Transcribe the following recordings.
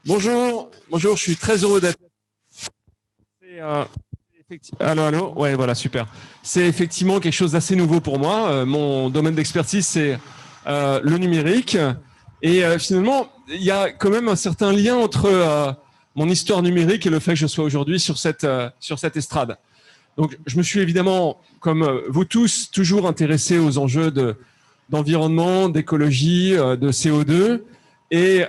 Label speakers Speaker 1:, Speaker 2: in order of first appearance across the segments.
Speaker 1: Bonjour, je suis très heureux d'être. Allô, ouais, voilà, super. C'est effectivement quelque chose d'assez nouveau pour moi. Mon domaine d'expertise, c'est le numérique. Et finalement, il y a quand même un certain lien entre mon histoire numérique et le fait que je sois aujourd'hui sur cette estrade. Donc, je me suis évidemment, comme vous tous, toujours intéressé aux enjeux d'environnement, d'écologie, de CO2. Et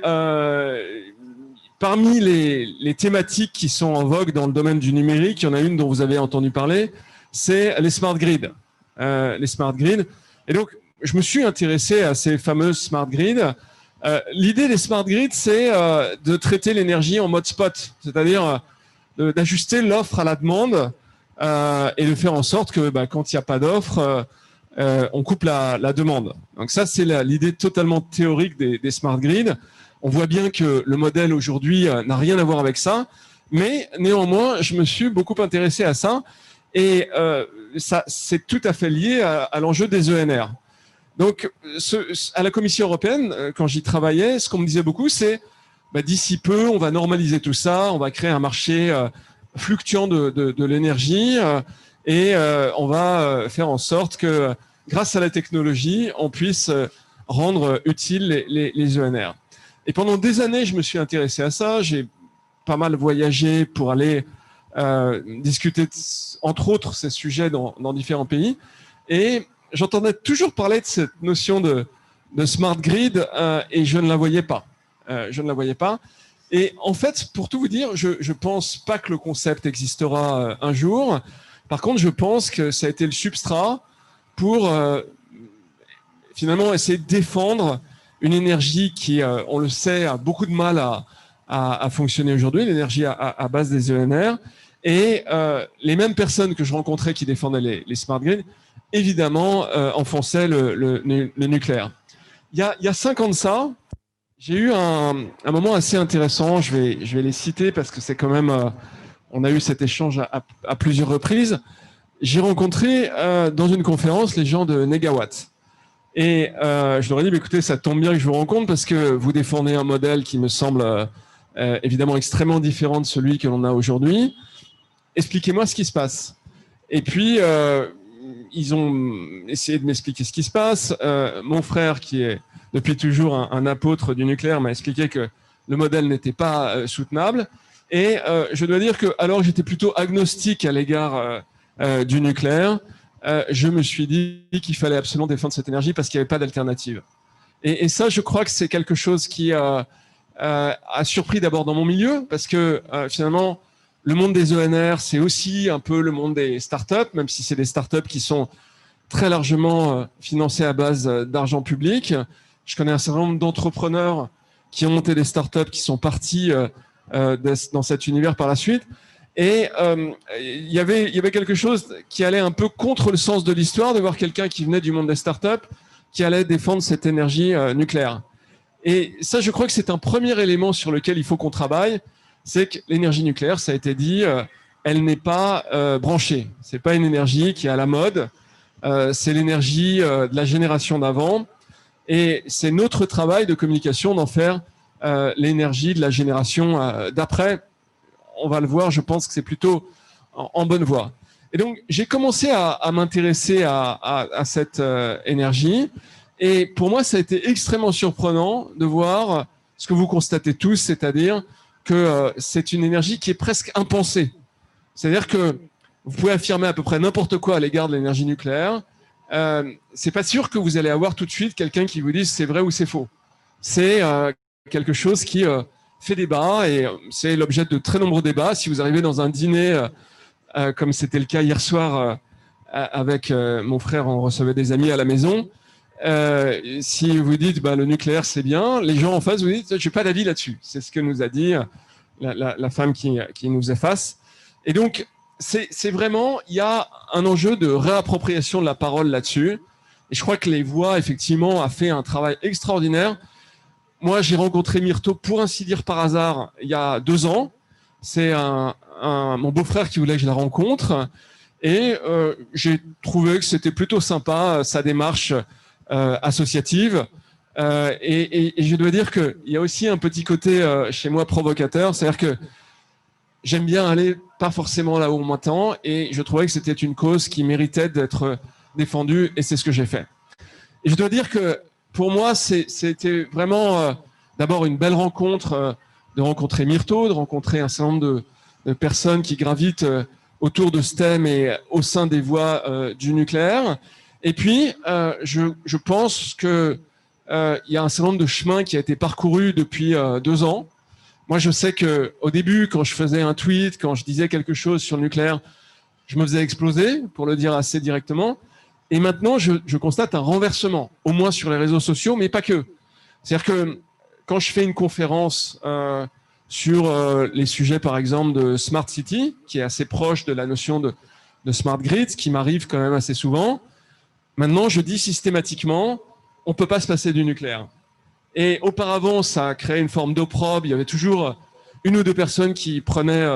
Speaker 1: parmi les thématiques qui sont en vogue dans le domaine du numérique, il y en a une dont vous avez entendu parler, c'est les smart grids. Les smart grids. Et donc, je me suis intéressé à ces fameuses smart grids. L'idée des smart grids, c'est de traiter l'énergie en mode spot, c'est-à-dire d'ajuster l'offre à la demande et de faire en sorte que quand il n'y a pas d'offre, on coupe la demande. Donc ça, c'est l'idée totalement théorique des smart grids. On voit bien que le modèle aujourd'hui n'a rien à voir avec ça, mais néanmoins, je me suis beaucoup intéressé à ça, et ça, c'est tout à fait lié à l'enjeu des ENR. Donc, à la Commission européenne, quand j'y travaillais, ce qu'on me disait beaucoup, c'est d'ici peu, on va normaliser tout ça, on va créer un marché fluctuant de l'énergie, et on va faire en sorte que, grâce à la technologie, on puisse rendre utiles les ENR. Et pendant des années, je me suis intéressé à ça. J'ai pas mal voyagé pour aller discuter, entre autres, ces sujets dans différents pays. Et j'entendais toujours parler de cette notion de smart grid et je ne la voyais pas. Je ne la voyais pas. Et en fait, pour tout vous dire, je ne pense pas que le concept existera un jour. Par contre, je pense que ça a été le substrat pour finalement essayer de défendre une énergie qui, on le sait, a beaucoup de mal à fonctionner aujourd'hui, l'énergie à base des ENR. Et les mêmes personnes que je rencontrais qui défendaient les smart grids, évidemment, enfonçaient le nucléaire. Il y a 5 ans de ça, j'ai eu un moment assez intéressant. Je vais les citer parce que c'est quand même... on a eu cet échange à plusieurs reprises. J'ai rencontré dans une conférence les gens de Negawatt. Et je leur ai dit, écoutez, ça tombe bien que je vous rencontre parce que vous défendez un modèle qui me semble évidemment extrêmement différent de celui que l'on a aujourd'hui. Expliquez-moi ce qui se passe. Et puis, ils ont essayé de m'expliquer ce qui se passe. Mon frère, qui est depuis toujours un apôtre du nucléaire, m'a expliqué que le modèle n'était pas soutenable. Et je dois dire que, alors j'étais plutôt agnostique à l'égard du nucléaire, je me suis dit qu'il fallait absolument défendre cette énergie parce qu'il n'y avait pas d'alternative. Et ça, je crois que c'est quelque chose qui a surpris d'abord dans mon milieu, parce que finalement, le monde des ENR, c'est aussi un peu le monde des startups, même si c'est des startups qui sont très largement financées à base d'argent public. Je connais un certain nombre d'entrepreneurs qui ont monté des startups, qui sont partis dans cet univers par la suite. Et il y avait quelque chose qui allait un peu contre le sens de l'histoire, de voir quelqu'un qui venait du monde des startups, qui allait défendre cette énergie nucléaire. Et ça, je crois que c'est un premier élément sur lequel il faut qu'on travaille, c'est que l'énergie nucléaire, ça a été dit, elle n'est pas branchée. C'est pas une énergie qui est à la mode, c'est l'énergie de la génération d'avant. Et c'est notre travail de communication d'en faire l'énergie de la génération d'après. On va le voir, je pense que c'est plutôt en bonne voie. Et donc, j'ai commencé à m'intéresser à cette énergie. Et pour moi, ça a été extrêmement surprenant de voir ce que vous constatez tous, c'est-à-dire que c'est une énergie qui est presque impensée. C'est-à-dire que vous pouvez affirmer à peu près n'importe quoi à l'égard de l'énergie nucléaire. C'est pas sûr que vous allez avoir tout de suite quelqu'un qui vous dise c'est vrai ou c'est faux. C'est quelque chose qui fait débat, et c'est l'objet de très nombreux débats. Si vous arrivez dans un dîner, comme c'était le cas hier soir avec mon frère, on recevait des amis à la maison, si vous dites le nucléaire c'est bien, les gens en face vous dites j'ai pas d'avis là-dessus. C'est ce que nous a dit la femme qui nous est face. Et donc c'est vraiment, il y a un enjeu de réappropriation de la parole là-dessus. Et je crois que Les Voix effectivement a fait un travail extraordinaire. Moi, j'ai rencontré Myrto, pour ainsi dire par hasard, il y a 2 ans. C'est mon beau-frère qui voulait que je la rencontre. Et j'ai trouvé que c'était plutôt sympa, sa démarche associative. Et je dois dire qu'il y a aussi un petit côté chez moi provocateur, c'est-à-dire que j'aime bien aller pas forcément là où on m'attend, et je trouvais que c'était une cause qui méritait d'être défendue, et c'est ce que j'ai fait. Et je dois dire que pour moi, c'était vraiment d'abord une belle rencontre, de rencontrer Myrto, de rencontrer un certain nombre de personnes qui gravitent autour de ce thème et au sein des voies du nucléaire. Et puis, je pense que il y a un certain nombre de chemins qui a été parcouru depuis 2 ans. Moi, je sais que au début, quand je faisais un tweet, quand je disais quelque chose sur le nucléaire, je me faisais exploser, pour le dire assez directement. Et maintenant, je constate un renversement, au moins sur les réseaux sociaux, mais pas que. C'est-à-dire que quand je fais une conférence sur les sujets, par exemple, de Smart City, qui est assez proche de la notion de Smart Grid, ce qui m'arrive quand même assez souvent, maintenant, je dis systématiquement, on ne peut pas se passer du nucléaire. Et auparavant, ça a créé une forme d'opprobre. Il y avait toujours une ou deux personnes qui prenaient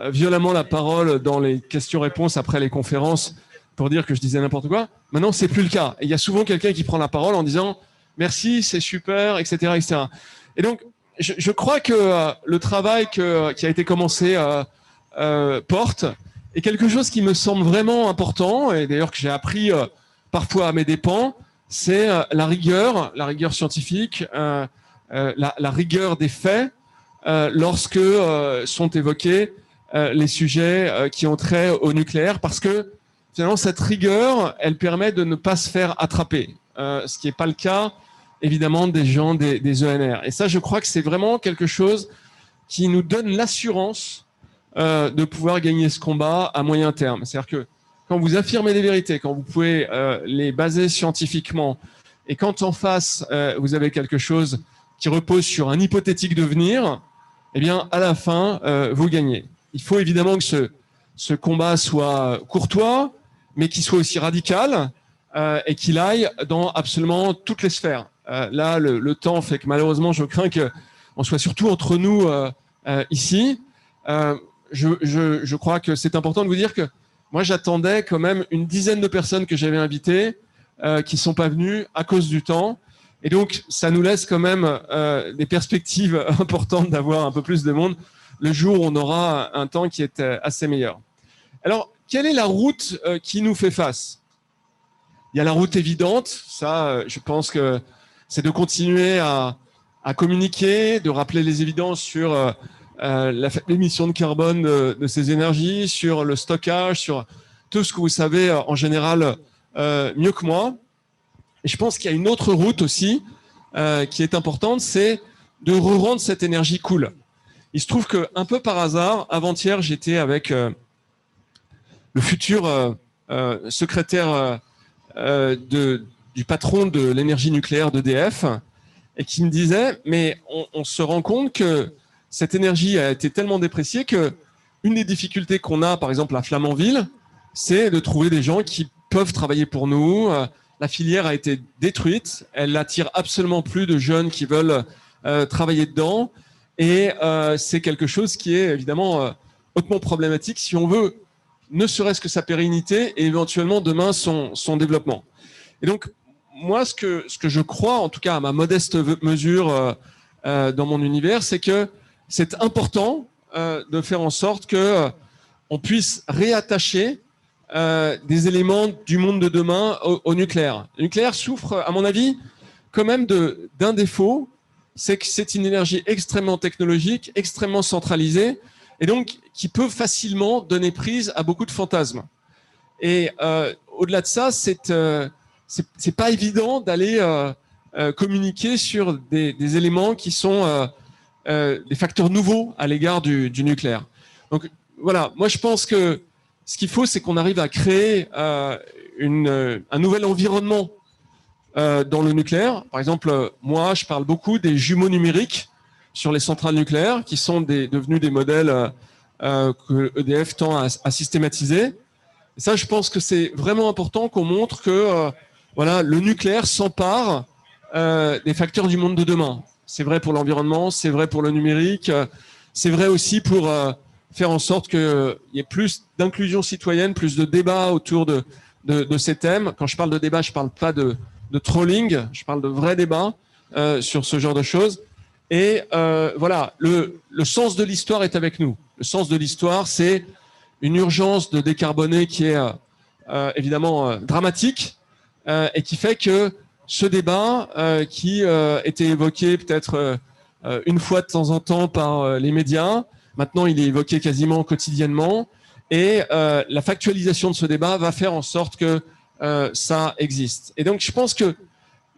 Speaker 1: violemment la parole dans les questions-réponses après les conférences pour dire que je disais n'importe quoi. Maintenant, c'est plus le cas. Et il y a souvent quelqu'un qui prend la parole en disant « merci, c'est super, etc. etc. » Et donc, je crois que le travail qui a été commencé porte est quelque chose qui me semble vraiment important, et d'ailleurs que j'ai appris parfois à mes dépens, c'est la rigueur scientifique, la rigueur des faits lorsque sont évoqués les sujets qui ont trait au nucléaire, parce que finalement cette rigueur, elle permet de ne pas se faire attraper, ce qui n'est pas le cas évidemment des gens des ENR. Et ça, je crois que c'est vraiment quelque chose qui nous donne l'assurance de pouvoir gagner ce combat à moyen terme. C'est-à-dire que quand vous affirmez des vérités, quand vous pouvez les baser scientifiquement, et quand en face, vous avez quelque chose qui repose sur un hypothétique devenir, eh bien, à la fin, vous gagnez. Il faut évidemment que ce combat soit courtois, mais qu'il soit aussi radical et qu'il aille dans absolument toutes les sphères. Là, le temps fait que malheureusement, je crains qu'on soit surtout entre nous ici. Je crois que c'est important de vous dire que moi, j'attendais quand même une dizaine de personnes que j'avais invitées qui ne sont pas venues à cause du temps. Et donc, ça nous laisse quand même des perspectives importantes d'avoir un peu plus de monde le jour où on aura un temps qui est assez meilleur. Alors, quelle est la route qui nous fait face? Il y a la route évidente, ça, je pense que c'est de continuer à communiquer, de rappeler les évidences sur l'émission de carbone de ces énergies, sur le stockage, sur tout ce que vous savez en général mieux que moi. Et je pense qu'il y a une autre route aussi qui est importante, c'est de rendre cette énergie cool. Il se trouve qu'un peu par hasard, avant-hier, j'étais avec le futur secrétaire du patron de l'énergie nucléaire d'EDF, et qui me disait, mais on se rend compte que cette énergie a été tellement dépréciée que une des difficultés qu'on a, par exemple à Flamanville, c'est de trouver des gens qui peuvent travailler pour nous. La filière a été détruite, elle n'attire absolument plus de jeunes qui veulent travailler dedans, et c'est quelque chose qui est évidemment hautement problématique si on veut ne serait-ce que sa pérennité et éventuellement demain son développement. Et donc, moi, ce que je crois, en tout cas à ma modeste mesure dans mon univers, c'est que c'est important de faire en sorte que on puisse réattacher des éléments du monde de demain au nucléaire. Le nucléaire souffre, à mon avis, quand même d'un défaut, c'est que c'est une énergie extrêmement technologique, extrêmement centralisée, et donc qui peut facilement donner prise à beaucoup de fantasmes. Et au-delà de ça, c'est pas évident d'aller communiquer sur des éléments qui sont des facteurs nouveaux à l'égard du nucléaire. Donc voilà, moi je pense que ce qu'il faut, c'est qu'on arrive à créer un nouvel environnement dans le nucléaire. Par exemple, moi, je parle beaucoup des jumeaux numériques sur les centrales nucléaires, qui sont devenus des modèles que EDF tend à systématiser. Et ça, je pense que c'est vraiment important qu'on montre que voilà, le nucléaire s'empare des facteurs du monde de demain. C'est vrai pour l'environnement, c'est vrai pour le numérique, c'est vrai aussi pour faire en sorte qu'il y ait plus d'inclusion citoyenne, plus de débat autour de ces thèmes. Quand je parle de débat, je ne parle pas de de trolling, je parle de vrais débats sur ce genre de choses. Et voilà, le sens de l'histoire est avec nous. Le sens de l'histoire, c'est une urgence de décarboner qui est évidemment dramatique et qui fait que ce débat qui était évoqué peut-être une fois de temps en temps par les médias, maintenant il est évoqué quasiment quotidiennement et la factualisation de ce débat va faire en sorte que ça existe. Et donc je pense que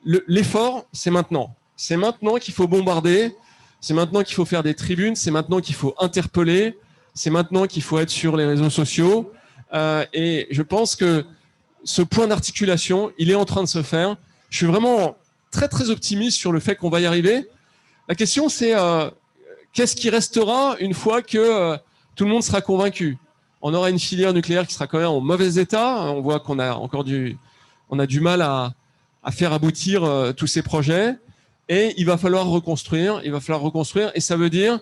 Speaker 1: l'effort, c'est maintenant. C'est maintenant qu'il faut bombarder, c'est maintenant qu'il faut faire des tribunes, c'est maintenant qu'il faut interpeller, c'est maintenant qu'il faut être sur les réseaux sociaux. Et je pense que ce point d'articulation, il est en train de se faire. Je suis vraiment très, très optimiste sur le fait qu'on va y arriver. La question, c'est qu'est-ce qui restera une fois que tout le monde sera convaincu? On aura une filière nucléaire qui sera quand même en mauvais état. On voit qu'on a encore on a du mal à faire aboutir tous ces projets. Et il va falloir reconstruire, et ça veut dire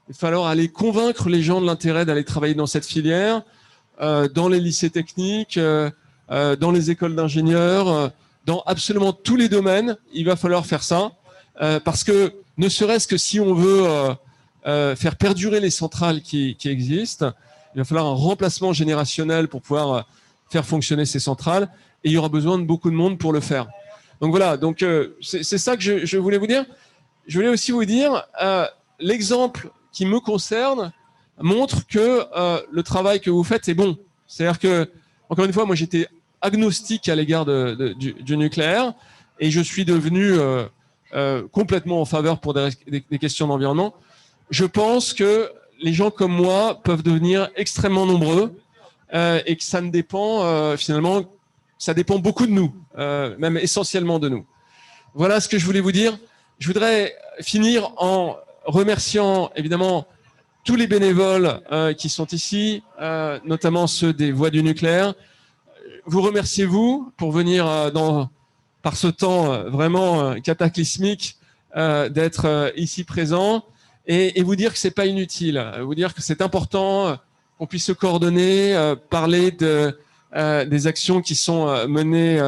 Speaker 1: il va falloir aller convaincre les gens de l'intérêt d'aller travailler dans cette filière, dans les lycées techniques, dans les écoles d'ingénieurs, dans absolument tous les domaines, il va falloir faire ça, parce que ne serait-ce que si on veut faire perdurer les centrales qui existent, il va falloir un remplacement générationnel pour pouvoir faire fonctionner ces centrales, et il y aura besoin de beaucoup de monde pour le faire. Donc voilà, donc c'est ça que je voulais vous dire. Je voulais aussi vous dire, l'exemple qui me concerne montre que le travail que vous faites est bon. C'est-à-dire que, encore une fois, moi j'étais agnostique à l'égard du nucléaire et je suis devenu complètement en faveur pour des questions d'environnement. Je pense que les gens comme moi peuvent devenir extrêmement nombreux et que ça ne dépend finalement, ça dépend beaucoup de nous, même essentiellement de nous. Voilà ce que je voulais vous dire. Je voudrais finir en remerciant évidemment tous les bénévoles qui sont ici, notamment ceux des Voix du nucléaire. Vous remerciez vous pour venir par ce temps vraiment cataclysmique d'être ici présent et vous dire que c'est pas inutile, vous dire que c'est important qu'on puisse se coordonner, parler des actions qui sont menées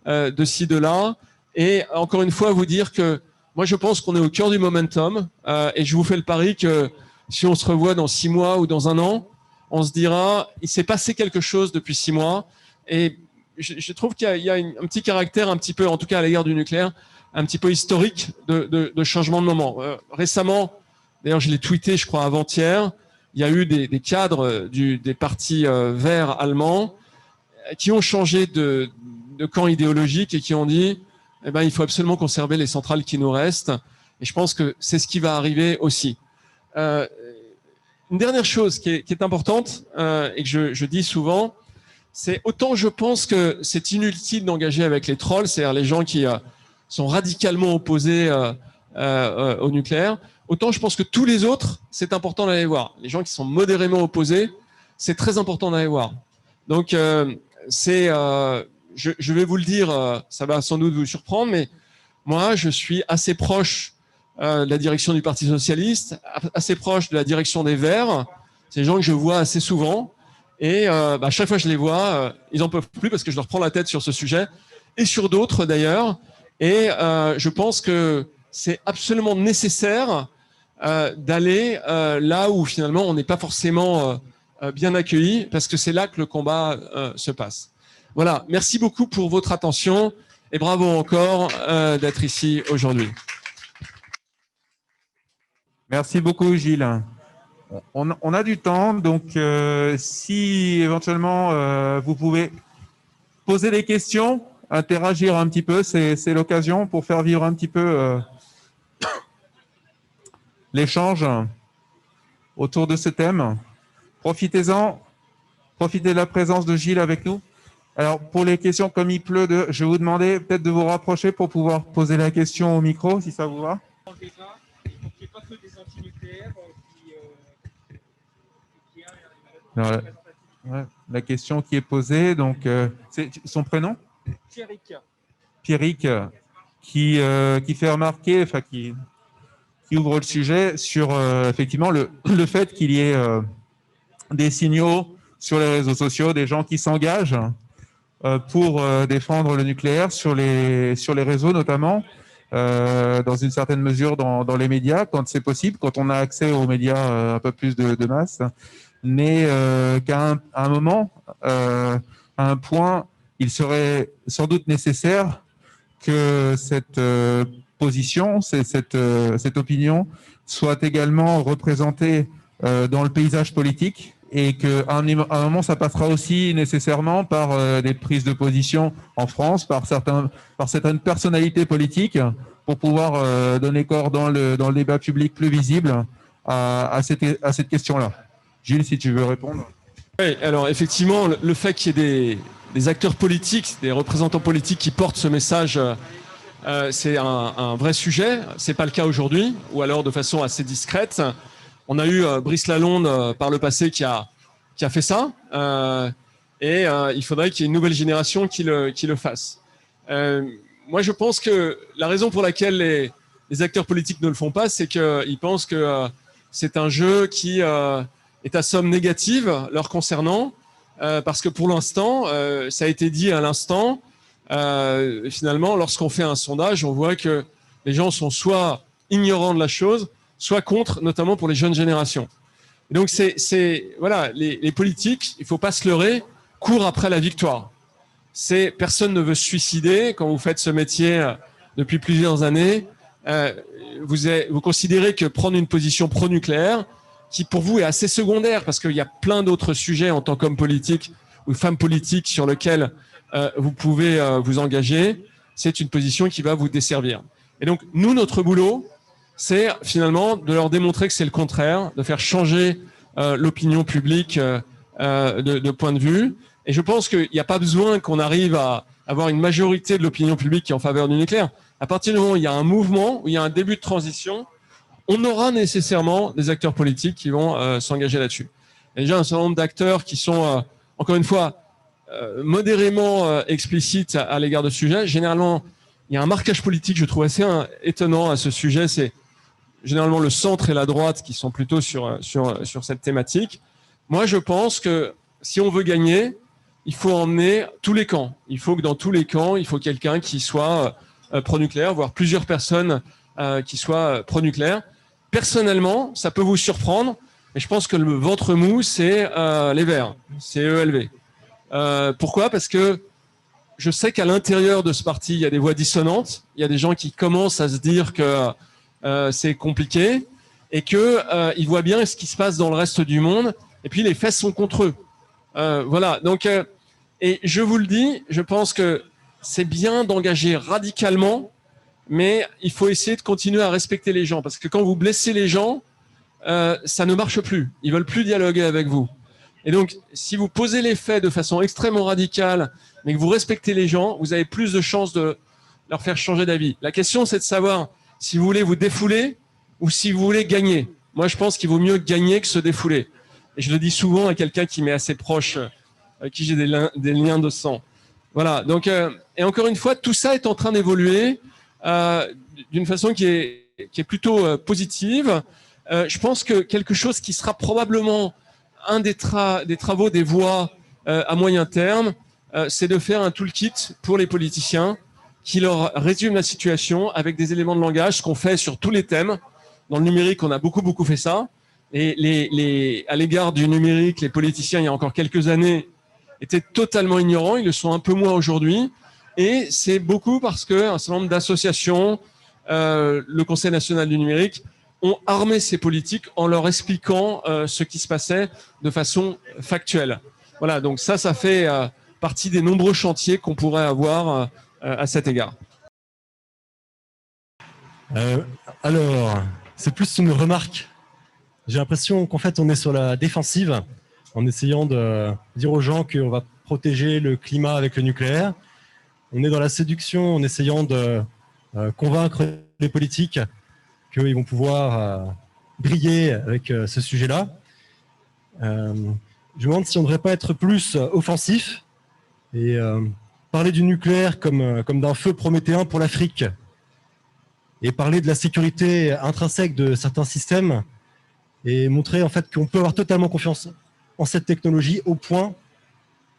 Speaker 1: de ci, de là. Et encore une fois, vous dire que moi, je pense qu'on est au cœur du momentum et je vous fais le pari que si on se revoit dans 6 mois ou dans 1 an, on se dira, il s'est passé quelque chose depuis 6 mois. Et je trouve qu'il y a un petit caractère un petit peu, en tout cas à l'égard du nucléaire, un petit peu historique de changement de moment. Récemment, d'ailleurs, je l'ai tweeté, je crois, avant-hier, il y a eu des cadres des partis verts allemands qui ont changé de camp idéologique et qui ont dit eh ben, il faut absolument conserver les centrales qui nous restent. Et je pense que c'est ce qui va arriver aussi. Une dernière chose qui est importante et que je dis souvent, c'est autant je pense que c'est inutile d'engager avec les trolls, c'est-à-dire les gens qui sont radicalement opposés au nucléaire, autant je pense que tous les autres, c'est important d'aller voir. Les gens qui sont modérément opposés, c'est très important d'aller voir. Donc, je vais vous le dire, ça va sans doute vous surprendre, mais moi, je suis assez proche de la direction du Parti socialiste, assez proche de la direction des Verts. C'est des gens que je vois assez souvent. Et chaque fois que je les vois, ils n'en peuvent plus parce que je leur prends la tête sur ce sujet et sur d'autres d'ailleurs. Et je pense que c'est absolument nécessaire d'aller là où finalement on n'est pas forcément bien accueilli parce que c'est là que le combat se passe. Voilà, merci beaucoup pour votre attention et bravo encore d'être ici aujourd'hui.
Speaker 2: Merci beaucoup Gilles. On a du temps, donc si éventuellement vous pouvez poser des questions, interagir un petit peu, c'est l'occasion pour faire vivre un petit peu l'échange autour de ce thème. Profitez-en, profitez de la présence de Gilles avec nous. Alors pour les questions, comme il pleut, je vais vous demander peut-être de vous rapprocher pour pouvoir poser la question au micro, si ça vous va. Alors, la question qui est posée, donc c'est son prénom ?
Speaker 3: Pierrick.
Speaker 2: Pierrick, qui fait remarquer, enfin qui ouvre le sujet sur effectivement le fait qu'il y ait des signaux sur les réseaux sociaux, des gens qui s'engagent pour défendre le nucléaire sur les réseaux notamment, dans une certaine mesure dans les médias, quand c'est possible, quand on a accès aux médias un peu plus de masse, mais qu'à un moment, à un point, il serait sans doute nécessaire que cette position, cette opinion soit également représentée dans le paysage politique, et qu'à un moment, ça passera aussi nécessairement par des prises de position en France, par certaines personnalités politiques, pour pouvoir donner corps dans le débat public plus visible à cette question-là. Gilles, si tu veux répondre.
Speaker 1: Oui, alors effectivement, le fait qu'il y ait des acteurs politiques, des représentants politiques qui portent ce message, c'est un vrai sujet. C'est pas le cas aujourd'hui, ou alors de façon assez discrète. On a eu Brice Lalonde par le passé qui a fait ça, et il faudrait qu'il y ait une nouvelle génération qui le fasse. Moi, je pense que la raison pour laquelle les acteurs politiques ne le font pas, c'est qu'ils pensent que c'est un jeu qui est à somme négative leur concernant, parce que pour l'instant, ça a été dit à l'instant, finalement, lorsqu'on fait un sondage, on voit que les gens sont soit ignorants de la chose, soit contre, notamment pour les jeunes générations. Et donc, voilà, les politiques, il ne faut pas se leurrer, courent après la victoire. Personne ne veut se suicider quand vous faites ce métier depuis plusieurs années. Vous considérez que prendre une position pro-nucléaire, qui pour vous est assez secondaire, parce qu'il y a plein d'autres sujets en tant qu'homme politique ou femme politique sur lesquels vous pouvez vous engager, c'est une position qui va vous desservir. Et donc, nous, notre boulot, c'est finalement de leur démontrer que c'est le contraire, de faire changer l'opinion publique de point de vue. Et je pense qu'il n'y a pas besoin qu'on arrive à avoir une majorité de l'opinion publique qui est en faveur du nucléaire. À partir du moment où il y a un mouvement, où il y a un début de transition, on aura nécessairement des acteurs politiques qui vont s'engager là-dessus. Il y a déjà un certain nombre d'acteurs qui sont, encore une fois, modérément explicites à l'égard de ce sujet. Généralement, il y a un marquage politique, je trouve assez étonnant à ce sujet. C'est généralement le centre et la droite qui sont plutôt sur cette thématique. Moi, je pense que si on veut gagner, il faut emmener tous les camps. Il faut que dans tous les camps, il faut quelqu'un qui soit pro-nucléaire, voire plusieurs personnes qui soient pro-nucléaire. Personnellement, ça peut vous surprendre, mais je pense que le ventre mou, c'est les Verts, c'est ELV. Pourquoi ? Parce que je sais qu'à l'intérieur de ce parti, il y a des voix dissonantes, il y a des gens qui commencent à se dire que c'est compliqué et qu'ils voient bien ce qui se passe dans le reste du monde, et puis les faits sont contre eux. Voilà, donc, et je vous le dis, je pense que c'est bien d'engager radicalement, mais il faut essayer de continuer à respecter les gens, parce que quand vous blessez les gens, ça ne marche plus. Ils veulent plus dialoguer avec vous. Et donc, si vous posez les faits de façon extrêmement radicale, mais que vous respectez les gens, vous avez plus de chances de leur faire changer d'avis. La question, c'est de savoir si vous voulez vous défouler ou si vous voulez gagner. Moi, je pense qu'il vaut mieux gagner que se défouler. Et je le dis souvent à quelqu'un qui m'est assez proche, avec qui j'ai des liens de sang. Voilà. Donc, et encore une fois, tout ça est en train d'évoluer d'une façon qui est plutôt positive. Je pense que quelque chose qui sera probablement un des travaux des voix à moyen terme, c'est de faire un toolkit pour les politiciens qui leur résume la situation avec des éléments de langage, ce qu'on fait sur tous les thèmes. Dans le numérique, on a beaucoup fait ça. Et à l'égard du numérique, les politiciens, il y a encore quelques années, étaient totalement ignorants. Ils le sont un peu moins aujourd'hui. Et c'est beaucoup parce qu'un certain nombre d'associations, le Conseil national du numérique, ont armé ces politiques en leur expliquant ce qui se passait de façon factuelle. Voilà, donc ça fait partie des nombreux chantiers qu'on pourrait avoir à cet égard.
Speaker 3: Alors, c'est plus une remarque. J'ai l'impression qu'en fait, on est sur la défensive en essayant de dire aux gens qu'on va protéger le climat avec le nucléaire. On est dans la séduction en essayant de convaincre les politiques qu'ils vont pouvoir briller avec ce sujet-là. Je me demande si on ne devrait pas être plus offensif et parler du nucléaire comme d'un feu prométhéen pour l'Afrique et parler de la sécurité intrinsèque de certains systèmes et montrer en fait qu'on peut avoir totalement confiance en cette technologie au point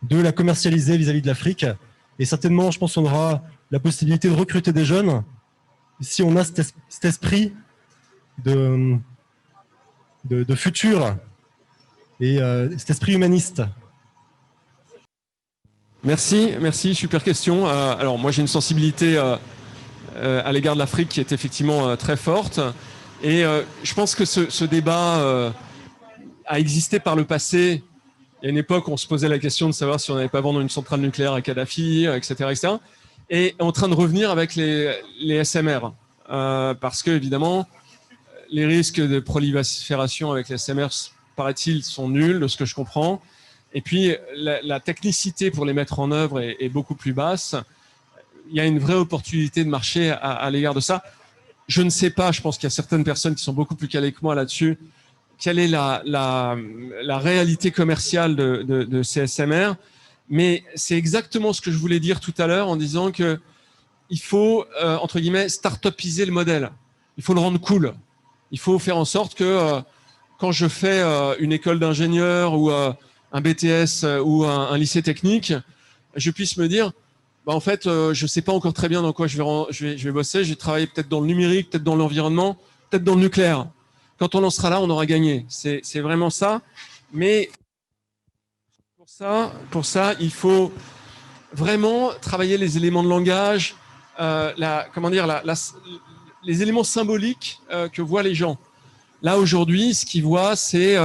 Speaker 3: de la commercialiser vis-à-vis de l'Afrique. Et certainement, je pense qu'on aura la possibilité de recruter des jeunes si on a cet esprit de futur et cet esprit humaniste.
Speaker 1: Merci, super question. Alors moi j'ai une sensibilité à l'égard de l'Afrique qui est effectivement très forte. Et je pense que ce débat a existé par le passé. Il y a une époque où on se posait la question de savoir si on n'allait pas vendre une centrale nucléaire à Kadhafi, etc., etc. Et en train de revenir avec les SMR. Parce que, évidemment, les risques de prolifération avec les SMR, paraît-il, sont nuls, de ce que je comprends. Et puis, la technicité pour les mettre en œuvre est beaucoup plus basse. Il y a une vraie opportunité de marché à l'égard de ça. Je ne sais pas, je pense qu'il y a certaines personnes qui sont beaucoup plus calées que moi là-dessus. Quelle est la réalité commerciale de ces SMR? Mais c'est exactement ce que je voulais dire tout à l'heure en disant qu'il faut, entre guillemets, start-upiser le modèle. Il faut le rendre cool. Il faut faire en sorte que quand je fais une école d'ingénieur ou un BTS ou un lycée technique, je puisse me dire, bah en fait, je ne sais pas encore très bien dans quoi je vais bosser. Je vais travailler peut-être dans le numérique, peut-être dans l'environnement, peut-être dans le nucléaire. Quand on en sera là, on aura gagné. C'est vraiment ça. Mais pour ça, il faut vraiment travailler les éléments de langage, les éléments symboliques que voient les gens. Là, aujourd'hui, ce qu'ils voient, c'est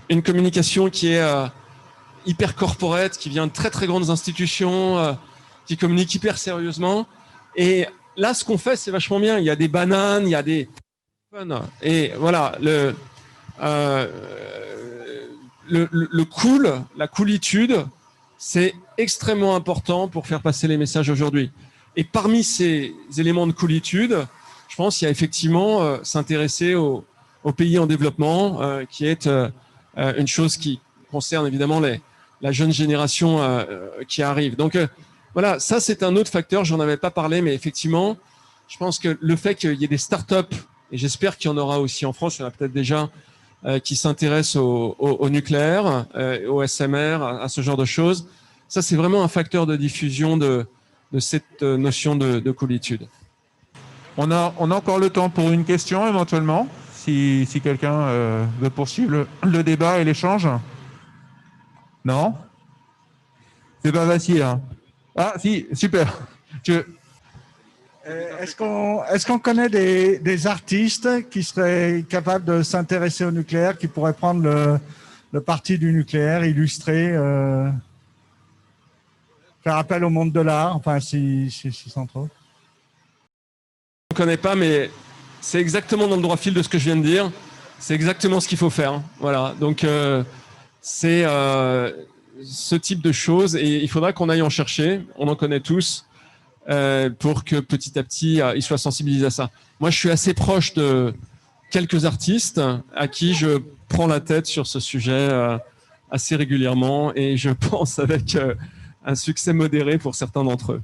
Speaker 1: une communication qui est hyper corporate, qui vient de très, très grandes institutions, qui communiquent hyper sérieusement. Et là, ce qu'on fait, c'est vachement bien. Il y a des bananes, il y a des... Et voilà, le cool, la coolitude, c'est extrêmement important pour faire passer les messages aujourd'hui. Et parmi ces éléments de coolitude, je pense qu'il y a effectivement s'intéresser aux pays en développement, qui est une chose qui concerne évidemment la jeune génération qui arrive. Donc voilà, ça c'est un autre facteur, j'en avais pas parlé, mais effectivement, je pense que le fait qu'il y ait des startups, et j'espère qu'il y en aura aussi en France, il y en a peut-être déjà, qui s'intéressent au nucléaire, au SMR, à ce genre de choses. Ça, c'est vraiment un facteur de diffusion de cette notion de coolitude.
Speaker 2: On a encore le temps pour une question, éventuellement, si quelqu'un veut poursuivre le débat et l'échange. Non? C'est pas facile, hein? Ah, si, super.
Speaker 4: Est-ce qu'on connaît des artistes qui seraient capables de s'intéresser au nucléaire, qui pourraient prendre le parti du nucléaire, illustrer, faire appel au monde de l'art, enfin, si sans trop?
Speaker 1: Je ne connais pas, mais c'est exactement dans le droit fil de ce que je viens de dire. C'est exactement ce qu'il faut faire. Voilà. Donc, c'est ce type de choses et il faudra qu'on aille en chercher. On en connaît tous. Pour que petit à petit, ils soient sensibilisés à ça. Moi, je suis assez proche de quelques artistes à qui je prends la tête sur ce sujet assez régulièrement et je pense avec un succès modéré pour certains d'entre eux.